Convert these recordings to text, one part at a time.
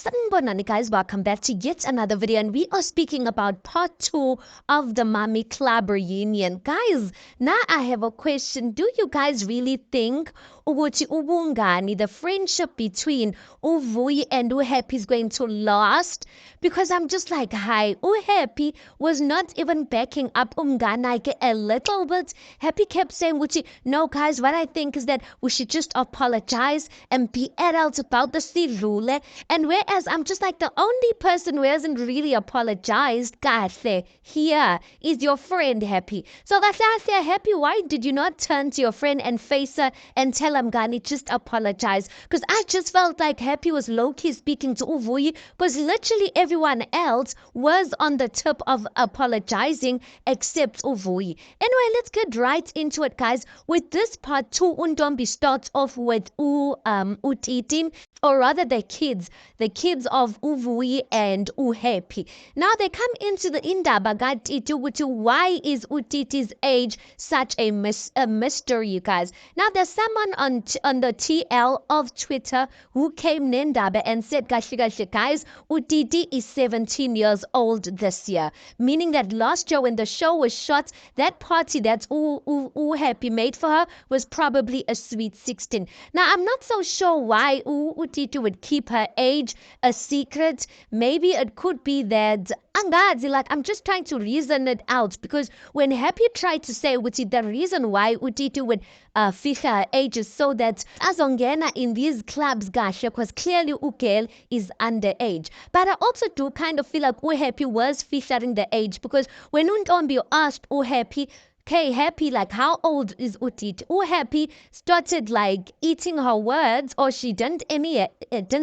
Sanibonani guys, welcome back to yet another video, and we are speaking about part 2 of the Mommy Club reunion. Guys, now I have a question. Do you guys really think ukuthi ubungani, the friendship between Uvuyi and Uhappy is going to last? Because I'm just like, hi, Uhappy was not even backing up Umganake a little bit. Happy kept saying, Uchi, no guys, what I think is that we should just apologize and be adults about the rule. And whereas I'm just like the only person who hasn't really apologized, Kahle, here is your friend Happy. So that's why I say, Happy, why did you not turn to your friend and face her and tell him, Gani, just apologize? Because I just felt like Happy was low-key speaking to Uvuyi, because literally everyone else was on the tip of apologizing except Uvuyi. Anyway, let's get right into it, guys. With this part 2, Undombi starts off with Utiti, or rather the kids of Uvuyi and Uhappy. Now they come into the indaba to why is Utiti's age such a mystery, you guys. Now there's someone on the TL of Twitter who came nendaba and said, guys, Utiti is 17 years old this year, meaning that last year when the show was shot, that party that Uhappy made for her was probably a sweet 16. Now I'm not so sure why Utiti would keep her age a secret. Maybe it could be that I'm just trying to reason it out, because when Happy tried to say Uti, the reason why Utiti would fish her age is so that azongena in these clubs, gosh, because clearly Ukel is underage. But I also do kind of feel like Uhappy was featuring the age, because when Untombi asked Uhappy, okay, Happy, like, how old is Utit? Happy started like eating her words, or she didn't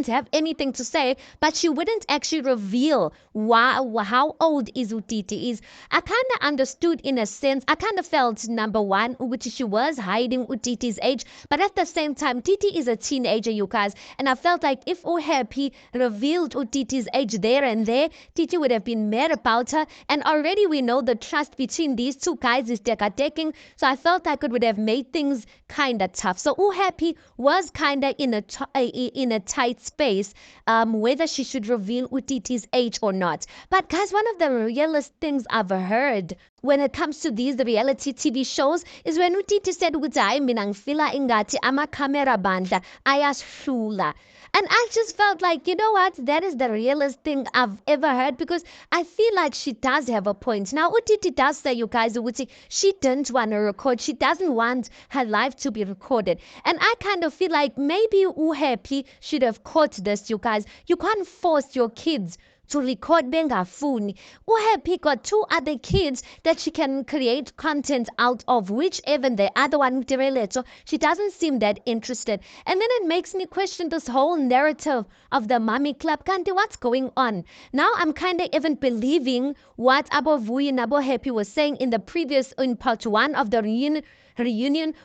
have anything to say, but she wouldn't actually reveal how old is Utiti is. I kind of understood in a sense. I kind of felt, number one, which she was hiding Utiti's age, but at the same time, Titi is a teenager, you guys, and I felt like if Happy revealed Utiti's age there and there, Titi would have been mad about her, and already we know the trust between these two guys is taking, so I felt like it would have made things kind of tough. So Happy was kind of in a tight space, whether she should reveal Utiti's age or not. But guys, one of the realest things I've heard when it comes to these reality TV shows is when Utiti said ukuthi hayi mina ngifila ingati ama camera bandla ayahlula. And I just felt like, you know what, that is the realest thing I've ever heard, because I feel like she does have a point. Now, Utiti does say, you guys, she didn't want to record. She doesn't want her life to be recorded. And I kind of feel like maybe Uhappy should have caught this, you guys. You can't force your kids to record bengafuni. Uhappy got 2 other kids that she can create content out of, whichever the other one, so she doesn't seem that interested. And then it makes me question this whole narrative of the Mommy Club. Kanti, what's going on? Now I'm kind of even believing what Vuyi and Happy was saying in part 1 of the reunion.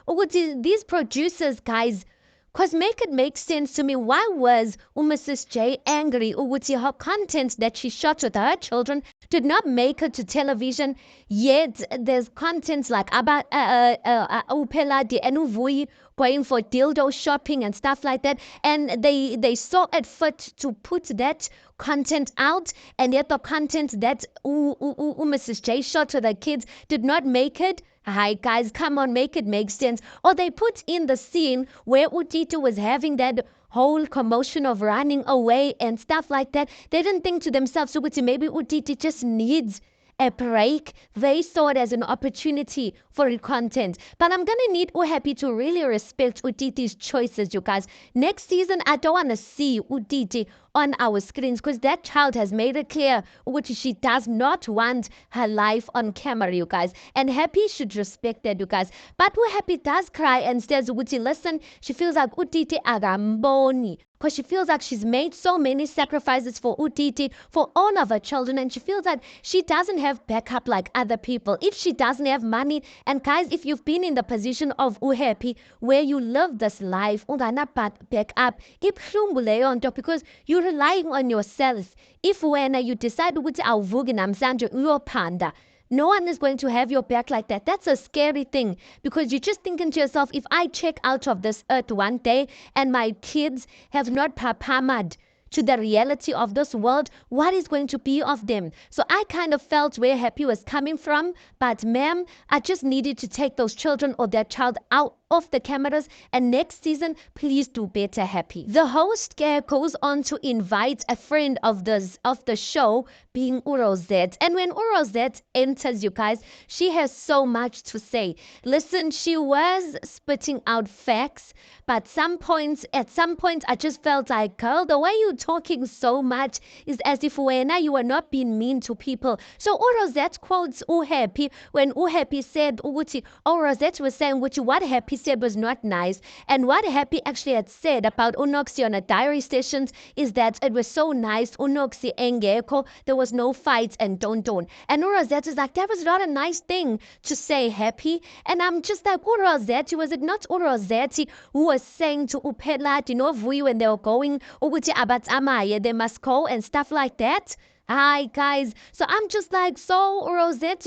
These producers, guys, because make it make sense to me. Why was Mrs. J angry ukuthi her content that she shot with her children did not make it to television, yet there's content like about Upeladi and Uvuyi going for dildo shopping and stuff like that, and they saw it fit to put that content out, and yet the content that Mrs. J shot with the kids did not make it. Hi guys, come on, make it make sense. Or they put in the scene where Utiti was having that whole commotion of running away and stuff like that. They didn't think to themselves, so maybe Utiti just needs a break. They saw it as an opportunity for content. But I'm gonna need Uhappy to really respect Utiti's choices, you guys. Next season, I don't want to see Utiti on our screens, because that child has made it clear which she does not want her life on camera, you guys. And Happy should respect that, you guys. But Happy does cry and says, listen, she feels like Utiti agamboni, because she feels like she's made so many sacrifices for Utiti, for all of her children, and she feels like she doesn't have backup like other people. If she doesn't have money, and guys, if you've been in the position of Uhappy, where you live this life, backup, because you're relying on yourself. If when you decide ukuthi awuvuki namhlanje uyopanda, no one is going to have your back like that. That's a scary thing, because you're just thinking to yourself, if I check out of this earth one day and my kids have not papamad to the reality of this world, what is going to be of them. So I kind of felt where Happy was coming from, but ma'am, I just needed to take those children or that child out of the cameras, and next season please do better, Happy. The host goes on to invite a friend of the show, being Rosette. And when Rosette enters, you guys, she has so much to say. Listen, she was spitting out facts, but at some points I just felt like, girl, the way you're talking so much is as if when you were not being mean to people. So Rosette quotes Happy when Happy said ukuthi, Rosette was saying what Happy said was not nice, and what Happy actually had said about Unoxi on a diary sessions is that it was so nice, Unoxi engekho, there was no fights and don't. And Rosette is like, that was not a nice thing to say, Happy. And I'm just like, Rosette, was it not Rosette who was saying to Uphelati noVuyi when they were going ukuthi abatsamaye, they must go and stuff like that? Hi guys, so I'm just like, so Rosette,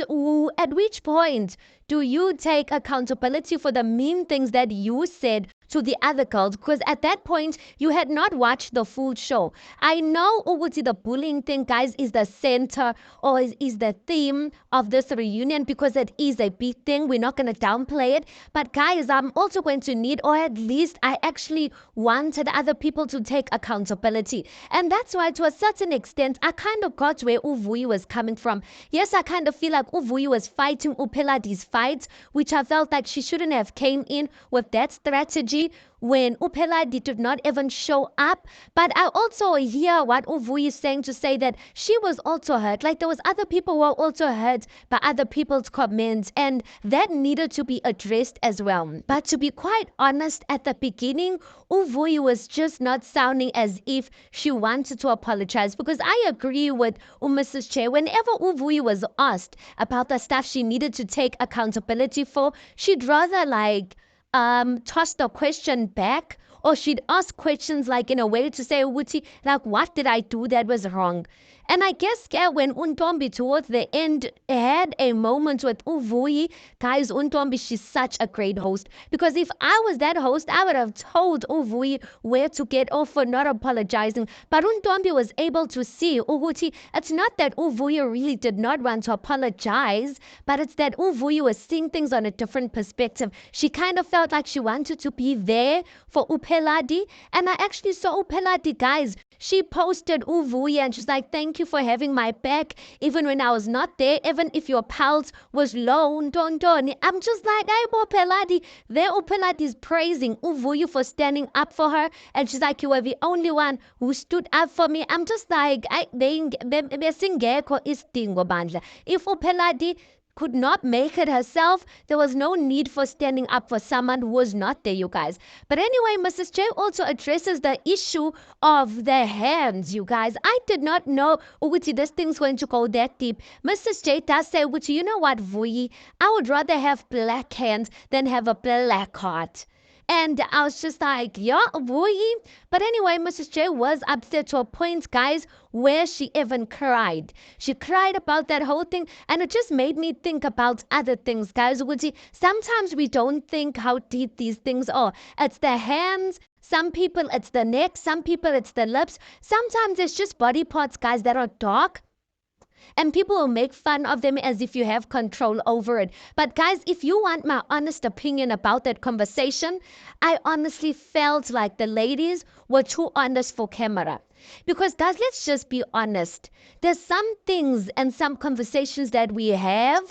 at which point do you take accountability for the mean things that you said to the other girls? Because at that point you had not watched the full show. I know ukuthi the bullying thing, guys, is the center or is the theme of this reunion because it is a big thing. We're not going to downplay it, but guys, I'm also going to need, or at least I actually wanted other people to take accountability, and that's why to a certain extent I kind of got where Uvuyi was coming from. Yes, I kind of feel like Uvuyi was fighting Upheladi's fight, which I felt like she shouldn't have came in with that strategy when Upheladi did not even show up. But I also hear what Uvuyi is saying, to say that she was also hurt. Like there was other people who were also hurt by other people's comments, and that needed to be addressed as well. But to be quite honest, at the beginning, Uvuyi was just not sounding as if she wanted to apologize, because I agree with Mrs. Che. Whenever Uvuyi was asked about the stuff she needed to take accountability for, she'd rather like toss the question back, or she'd ask questions like in a way to say, Wuti, like, what did I do that was wrong? And I guess when Untombi towards the end had a moment with Uvuyi, guys, Untombi, she's such a great host. Because if I was that host, I would have told Uvuyi where to get off for not apologizing. But Untombi was able to see, Uvuti, it's not that Uvuyi really did not want to apologize, but it's that Uvuyi was seeing things on a different perspective. She kind of felt like she wanted to be there for Upheladi. And I actually saw Upheladi, guys. She posted Uvuyi and she's like, thank you for having my back even when I was not there, even if your pulse was low. I'm just like, hey, Upheladi. There Upheladi is praising Uvuyi for standing up for her, and she's like, you were the only one who stood up for me. I'm just like, besingekho isidingo bandla. If Upheladi could not make it herself, there was no need for standing up for someone who was not there, you guys. But anyway, Mrs. J also addresses the issue of the hands, you guys. I did not know Uguti this thing's going to go that deep. Mrs. J does say, Uguti, you know what, Vuyi? I would rather have black hands than have a black heart. And I was just like, yeah, Vuyi. But anyway, Mrs. J was upset to a point, guys, where she even cried. She cried about that whole thing, and it just made me think about other things, guys. Sometimes we don't think how deep these things are. It's the hands. Some people, it's the neck. Some people, it's the lips. Sometimes it's just body parts, guys, that are dark, and people will make fun of them as if you have control over it. But guys, if you want my honest opinion about that conversation, I honestly felt like the ladies were too honest for camera. Because guys, let's just be honest. There's some things and some conversations that we have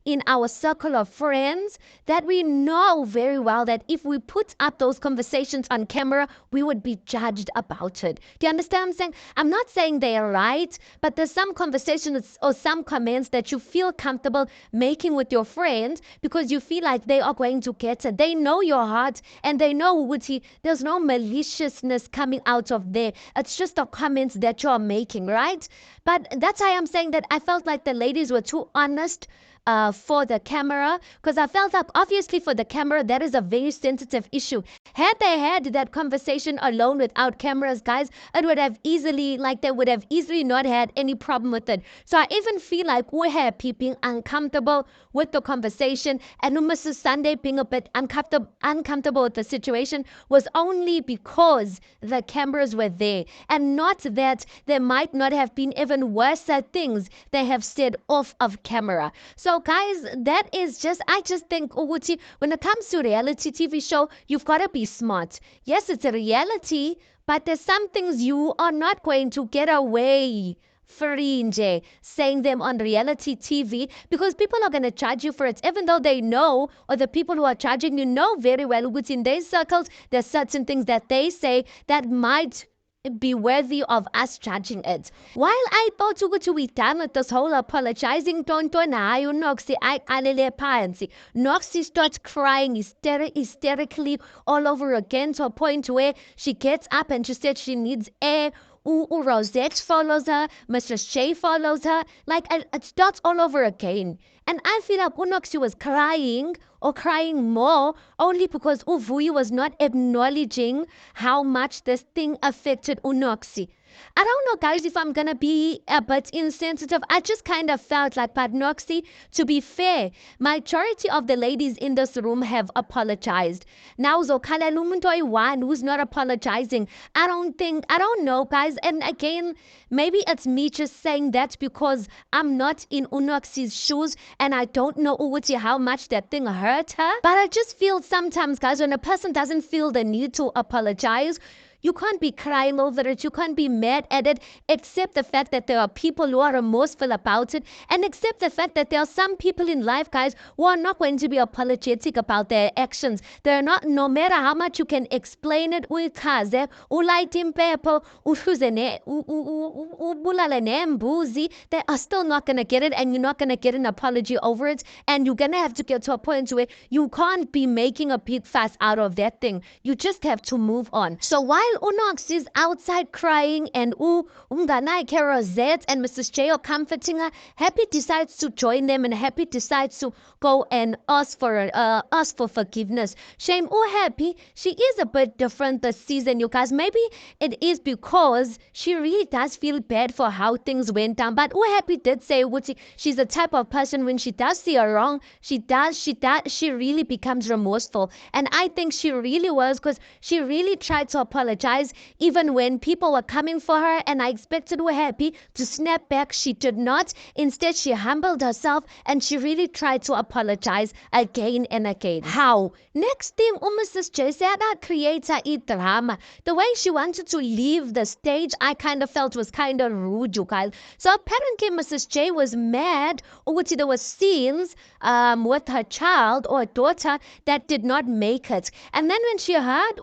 in our circle of friends that we know very well that if we put up those conversations on camera, we would be judged about it. Do you understand what I'm saying? I'm not saying they are right, but there's some conversations or some comments that you feel comfortable making with your friends because you feel like they are going to get it. They know your heart, and they know, Wuti, there's no maliciousness coming out of there. It's just the comments that you're making, right? But that's why I'm saying that I felt like the ladies were too honest for the camera, because I felt like obviously for the camera that is a very sensitive issue. Had they had that conversation alone without cameras, guys, it would have easily, like, they would have easily not had any problem with it. So I even feel like we're happy being uncomfortable with the conversation, and Mrs. Sunday being a bit uncomfortable with the situation was only because the cameras were there, and not that there might not have been even worse things they have said off of camera. So guys, that is just, I just think ukuthi, when it comes to reality TV show, you've got to be smart. Yes, it's a reality, but there's some things you are not going to get away free nje saying them on reality TV, because people are going to charge you for it, even though they know, or the people who are charging you know very well within their circles there's certain things that they say that might be worthy of us judging it. While I thought ukuthi we done with this whole apologizing tonto nayo Noxie ayiqalele phansi, Noxie starts crying hysterically all over again, to a point where she gets up and she said she needs air. Rosette follows her, Mrs. J follows her, like it starts all over again. And I feel like Unoxie was crying, or crying more, only because Uvui was not acknowledging how much this thing affected Unoxie. I don't know, guys, if I'm gonna be a bit insensitive. I just kind of felt like, but Noxie, to be fair, majority of the ladies in this room have apologized. Now zokhalela umuntu oyi-one who's not apologizing. I don't know, guys. And again, maybe it's me just saying that because I'm not in Unoxie's shoes and I don't know ukuthi how much that thing hurt her. But I just feel sometimes, guys, when a person doesn't feel the need to apologize, you can't be crying over it. You can't be mad at it, except the fact that there are people who are remorseful about it, and except the fact that there are some people in life, guys, who are not going to be apologetic about their actions. They're not, no matter how much you can explain it, uyichaze, ulayite impepho, ubulale nembuzi, they are still not going to get it, and you're not going to get an apology over it, and you're going to have to get to a point where you can't be making a big fuss out of that thing. You just have to move on. So while Unoxie is outside crying and umnganakhe Rosette and Mrs. J are comforting her, Happy decides to join them, and Happy decides to go and ask for forgiveness. Shame Happy, she is a bit different this season, you guys. Maybe it is because she really does feel bad for how things went down. But Happy did say she's the type of person, when she does see a wrong, she really becomes remorseful. And I think she really was, because she really tried to apologize even when people were coming for her, and I expected Happy to snap back. She did not. Instead, she humbled herself and she really tried to apologize again and again. How? Next thing, Mrs. J said that creator eat drama. The way she wanted to leave the stage, I kind of felt was kind of rude, you guys. So apparently Mrs. J was mad, or there were scenes with her child or daughter that did not make it. And then when she heard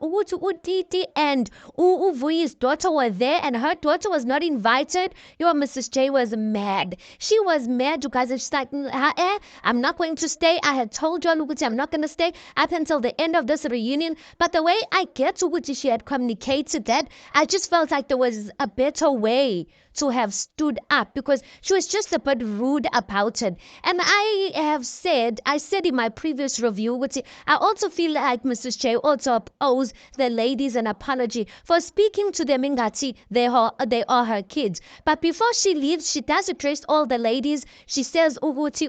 Titi and Uvui's daughter were there and her daughter was not invited, your Mrs. J was mad. She was mad, you guys. She's like, I'm not going to stay. I had told you I'm not going to stay up until the end of this reunion. But the way I get to Uguti, she had communicated that, I just felt like there was a better way to have stood up, because she was just a bit rude about it. And I said in my previous review, I also feel like Mrs. J also owes the ladies an apology for speaking to them ingati they are her kids. But before she leaves, she does address all the ladies. She says Uguti,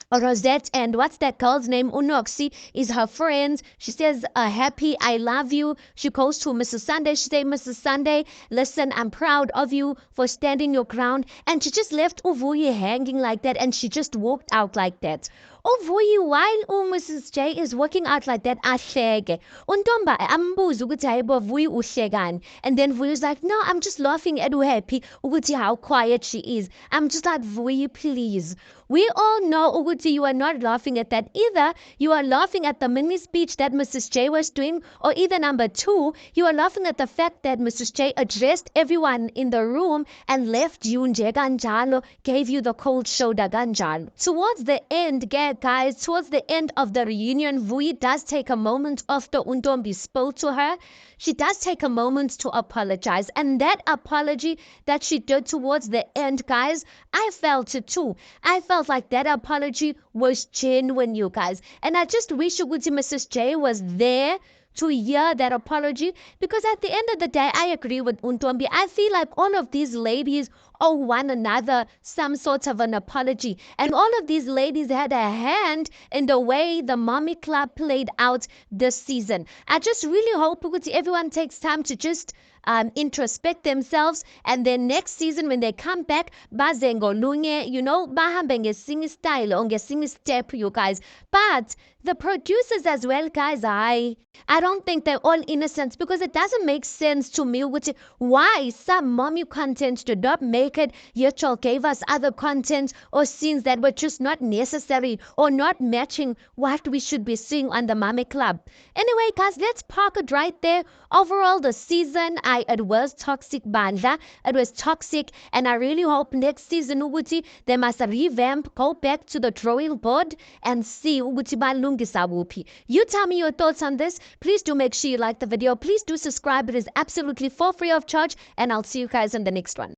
Rosette and what's that girl's name? Unoxie is her friend. She says, Happy, I love you. She goes to Mrs. Sunday. She says, Mrs. Sunday, listen, I'm proud of you for standing your ground. And she just left Uvuyi hanging like that, and she just walked out like that. Uvuyi, while Mrs. J is walking out like that, ahleke. Untomba ambuza ukuthi hayibo Vuyi uhlekani. And then Vuyi's like, no, I'm just laughing at Happy ukuthi how quiet she is. I'm just like, Vuyi, please. We all know ukuthi you are not laughing at that. Either you are laughing at the mini speech that Mrs. J was doing, or either number two, you are laughing at the fact that Mrs. J addressed everyone in the room and left you nje kanjalo, gave you the cold shoulder kanjalo. Towards the end, guys, towards the end of the reunion, Vui does take a moment after Untombi spoke to her. She does take a moment to apologize. And that apology that she did towards the end, guys, I felt it too. I felt like that apology was genuine, you guys. And I just wish Uguti Mrs. J was there to hear that apology, because at the end of the day, I agree with Untombi. I feel like all of these ladies owe one another some sort of an apology, and all of these ladies had a hand in the way the Mommy Club played out this season. I just really hope ukuthi everyone takes time to just introspect themselves, and then next season when they come back, baze ngolunye, bahambe ngesinye style or ngesinye step, you guys. But the producers as well, guys, I don't think they're all innocent, because it doesn't make sense to me why some mommy content did not make it, yet y'all gave us other content or scenes that were just not necessary or not matching what we should be seeing on the Mommy Club. Anyway, guys, let's park it right there. Overall, the season, it was toxic, Bandla. It was toxic, and I really hope next season, Uguti, they must revamp, go back to the drawing board and see Uguti balungisa wuphi. You tell me your thoughts on this. Please do make sure you like the video. Please do subscribe. It is absolutely for free of charge, and I'll see you guys in the next one.